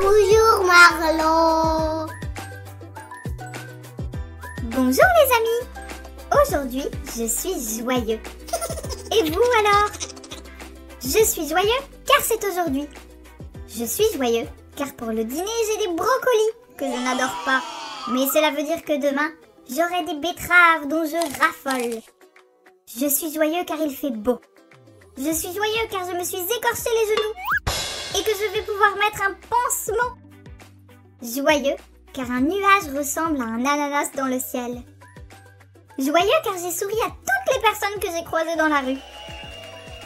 Bonjour Marlo. Bonjour les amis. Aujourd'hui, je suis joyeux. Et vous alors? Je suis joyeux car c'est aujourd'hui. Je suis joyeux car pour le dîner, j'ai des brocolis que je n'adore pas. Mais cela veut dire que demain, j'aurai des betteraves dont je raffole. Je suis joyeux car il fait beau. Je suis joyeux car je me suis écorché les genoux et que je vais pouvoir mettre un pansement. Joyeux car un nuage ressemble à un ananas dans le ciel. Joyeux car j'ai souri à toutes les personnes que j'ai croisées dans la rue.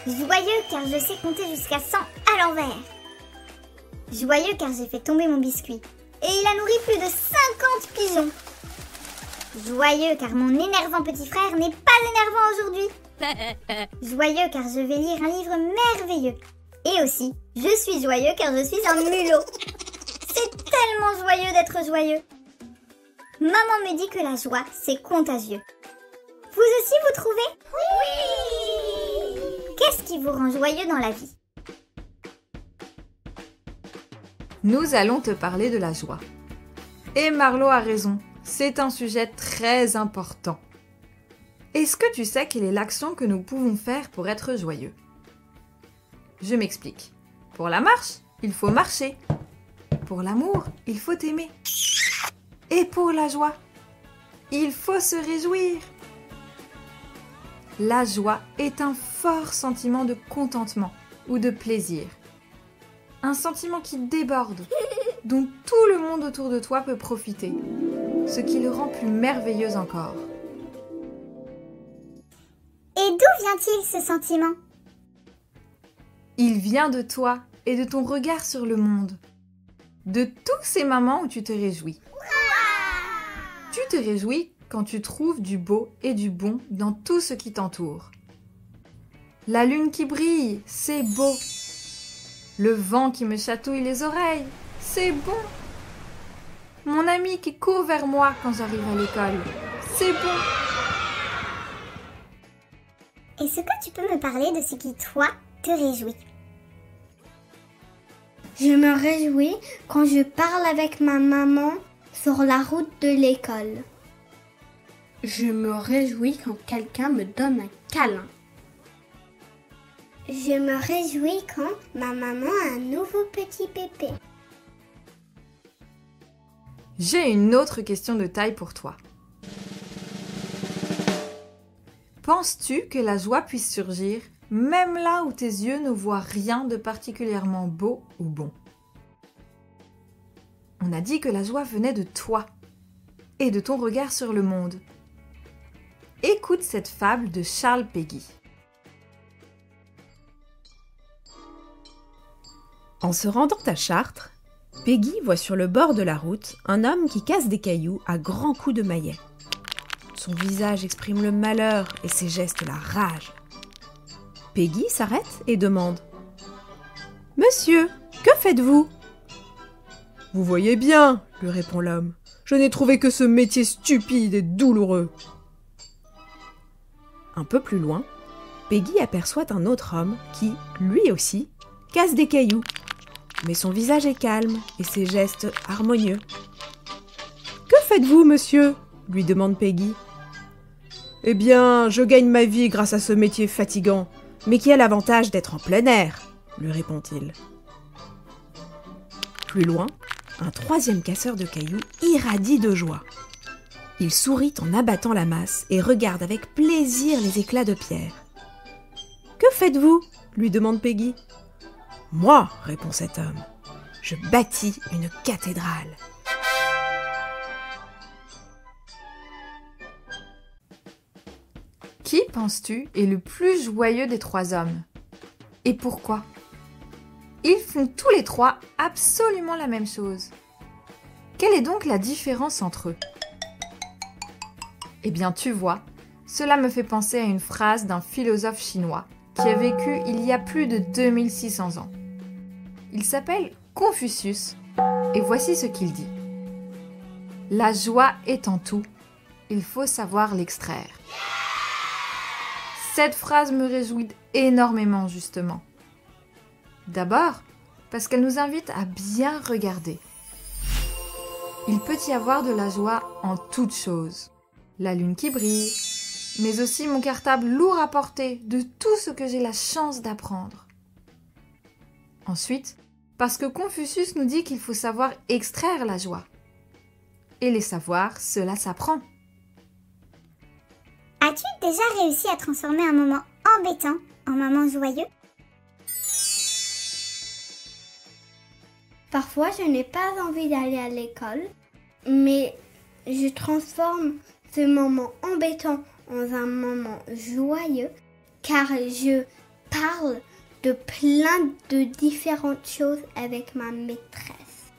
Joyeux car je sais compter jusqu'à 100 à l'envers. Joyeux car j'ai fait tomber mon biscuit et il a nourri plus de 50 pigeons. Joyeux car mon énervant petit frère n'est pas énervant aujourd'hui. Joyeux car je vais lire un livre merveilleux. Et aussi, je suis joyeux car je suis un mulot. C'est tellement joyeux d'être joyeux. Maman me dit que la joie, c'est contagieux. Vous aussi, vous trouvez? Oui. Qu'est-ce qui vous rend joyeux dans la vie? Nous allons te parler de la joie. Et Marlo a raison, c'est un sujet très important. Est-ce que tu sais quelle est l'action que nous pouvons faire pour être joyeux? Je m'explique. Pour la marche, il faut marcher. Pour l'amour, il faut aimer. Et pour la joie, il faut se réjouir. La joie est un fort sentiment de contentement ou de plaisir. Un sentiment qui déborde, dont tout le monde autour de toi peut profiter, ce qui le rend plus merveilleux encore. Et d'où vient-il ce sentiment? Il vient de toi et de ton regard sur le monde. De tous ces moments où tu te réjouis. Tu te réjouis quand tu trouves du beau et du bon dans tout ce qui t'entoure. La lune qui brille, c'est beau. Le vent qui me chatouille les oreilles, c'est bon. Mon ami qui court vers moi quand j'arrive à l'école, c'est bon. Est-ce que tu peux me parler de ce qui, toi, te réjouit? Je me réjouis quand je parle avec ma maman sur la route de l'école. Je me réjouis quand quelqu'un me donne un câlin. Je me réjouis quand ma maman a un nouveau petit bébé. J'ai une autre question de taille pour toi. Penses-tu que la joie puisse surgir même là où tes yeux ne voient rien de particulièrement beau ou bon? On a dit que la joie venait de toi et de ton regard sur le monde. Écoute cette fable de Charles Péguy. En se rendant à Chartres, Péguy voit sur le bord de la route un homme qui casse des cailloux à grands coups de maillet. Son visage exprime le malheur et ses gestes la rage. Péguy s'arrête et demande « Monsieur, que faites-vous » ? « Vous voyez bien, » lui répond l'homme, « je n'ai trouvé que ce métier stupide et douloureux. » Un peu plus loin, Péguy aperçoit un autre homme qui, lui aussi, casse des cailloux. Mais son visage est calme et ses gestes harmonieux. « Que faites-vous, monsieur ?» lui demande Péguy. « Eh bien, je gagne ma vie grâce à ce métier fatigant, mais qui a l'avantage d'être en plein air, » lui répond-il. Plus loin, un troisième casseur de cailloux irradie de joie. Il sourit en abattant la masse et regarde avec plaisir les éclats de pierre. « Que faites-vous » lui demande Péguy. « Moi, » répond cet homme, « je bâtis une cathédrale. » Qui, penses-tu, est le plus joyeux des trois hommes? Et pourquoi? Ils font tous les trois absolument la même chose. Quelle est donc la différence entre eux? Eh bien, tu vois, cela me fait penser à une phrase d'un philosophe chinois qui a vécu il y a plus de 2600 ans. Il s'appelle Confucius, et voici ce qu'il dit. La joie est en tout, il faut savoir l'extraire. Cette phrase me réjouit énormément, justement. D'abord, parce qu'elle nous invite à bien regarder. Il peut y avoir de la joie en toutes choses. La lune qui brille, mais aussi mon cartable lourd à porter de tout ce que j'ai la chance d'apprendre. Ensuite, parce que Confucius nous dit qu'il faut savoir extraire la joie. Et les savoirs, cela s'apprend. As-tu déjà réussi à transformer un moment embêtant en moment joyeux? Parfois, je n'ai pas envie d'aller à l'école, mais je transforme ce moment embêtant en un moment joyeux car je parle de plein de différentes choses avec ma maîtresse.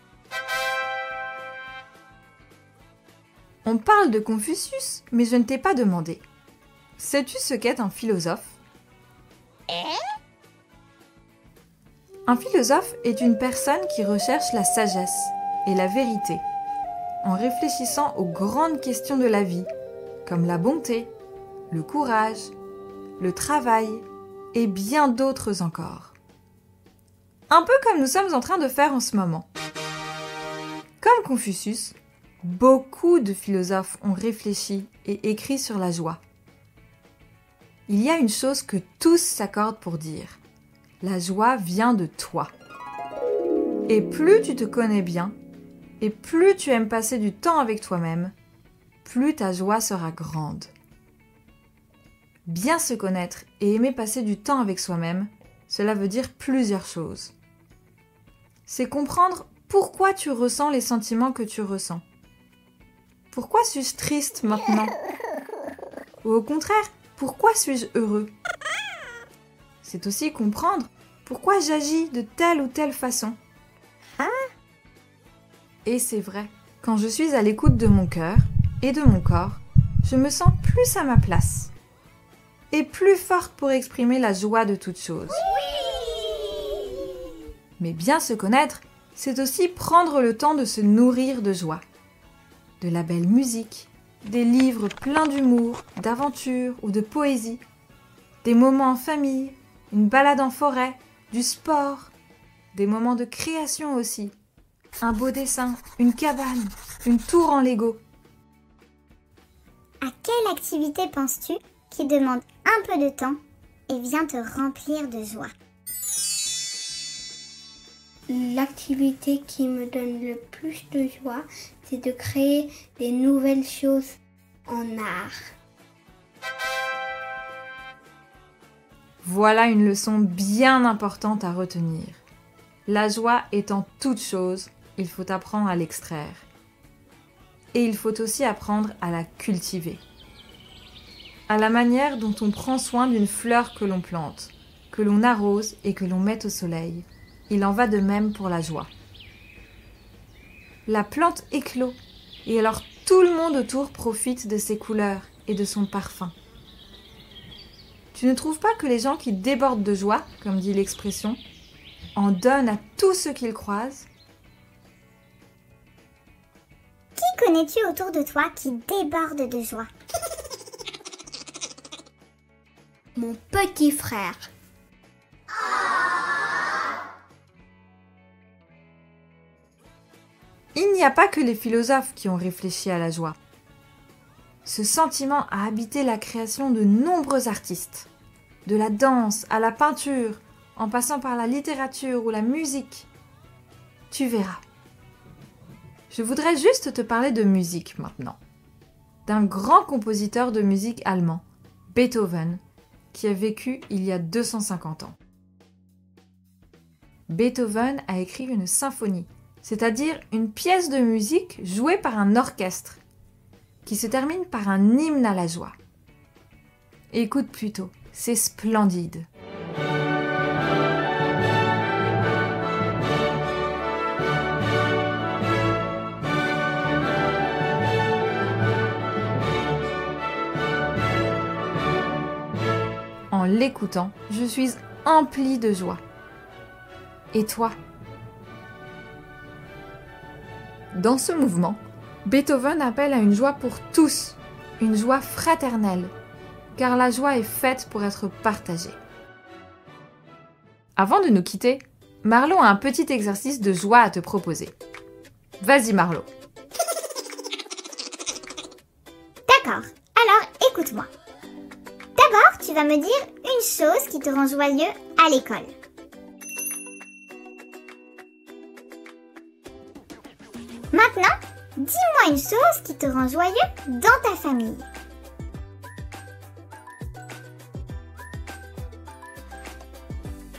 On parle de Confucius, mais je ne t'ai pas demandé. Sais-tu ce qu'est un philosophe? Un philosophe est une personne qui recherche la sagesse et la vérité, en réfléchissant aux grandes questions de la vie, comme la bonté, le courage, le travail et bien d'autres encore. Un peu comme nous sommes en train de faire en ce moment. Comme Confucius, beaucoup de philosophes ont réfléchi et écrit sur la joie. Il y a une chose que tous s'accordent pour dire. La joie vient de toi. Et plus tu te connais bien, et plus tu aimes passer du temps avec toi-même, plus ta joie sera grande. Bien se connaître et aimer passer du temps avec soi-même, cela veut dire plusieurs choses. C'est comprendre pourquoi tu ressens les sentiments que tu ressens. Pourquoi suis-je triste maintenant? Ou au contraire, pourquoi suis-je heureux? C'est aussi comprendre pourquoi j'agis de telle ou telle façon. Et c'est vrai, quand je suis à l'écoute de mon cœur et de mon corps, je me sens plus à ma place et plus forte pour exprimer la joie de toute chose. Mais bien se connaître, c'est aussi prendre le temps de se nourrir de joie. De la belle musique, des livres pleins d'humour, d'aventure ou de poésie, des moments en famille, une balade en forêt, du sport, des moments de création aussi, un beau dessin, une cabane, une tour en Lego. À quelle activité penses-tu qui demande un peu de temps et vient te remplir de joie? L'activité qui me donne le plus de joie, c'est de créer des nouvelles choses en art. Voilà une leçon bien importante à retenir. La joie est en toute chose, il faut apprendre à l'extraire. Et il faut aussi apprendre à la cultiver. À la manière dont on prend soin d'une fleur que l'on plante, que l'on arrose et que l'on met au soleil. Il en va de même pour la joie. La plante éclot, et alors tout le monde autour profite de ses couleurs et de son parfum. Tu ne trouves pas que les gens qui débordent de joie, comme dit l'expression, en donnent à tous ceux qu'ils croisent? Qui connais-tu autour de toi qui déborde de joie? Mon petit frère. Il n'y a pas que les philosophes qui ont réfléchi à la joie. Ce sentiment a habité la création de nombreux artistes. De la danse à la peinture, en passant par la littérature ou la musique. Tu verras. Je voudrais juste te parler de musique maintenant. D'un grand compositeur de musique allemand, Beethoven, qui a vécu il y a 250 ans. Beethoven a écrit une symphonie, c'est-à-dire une pièce de musique jouée par un orchestre, qui se termine par un hymne à la joie. Écoute plutôt, c'est splendide. En l'écoutant, je suis emplie de joie. Et toi? Dans ce mouvement, Beethoven appelle à une joie pour tous, une joie fraternelle, car la joie est faite pour être partagée. Avant de nous quitter, Marlo a un petit exercice de joie à te proposer. Vas-y Marlo. D'accord, alors écoute-moi. D'abord, tu vas me dire une chose qui te rend joyeux à l'école. Maintenant, dis-moi une chose qui te rend joyeux dans ta famille.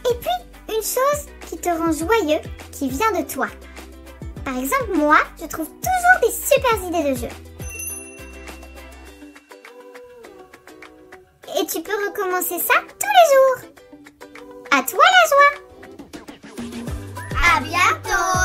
Et puis, une chose qui te rend joyeux qui vient de toi. Par exemple, moi, je trouve toujours des super idées de jeu. Et tu peux recommencer ça tous les jours. À toi la joie! À bientôt!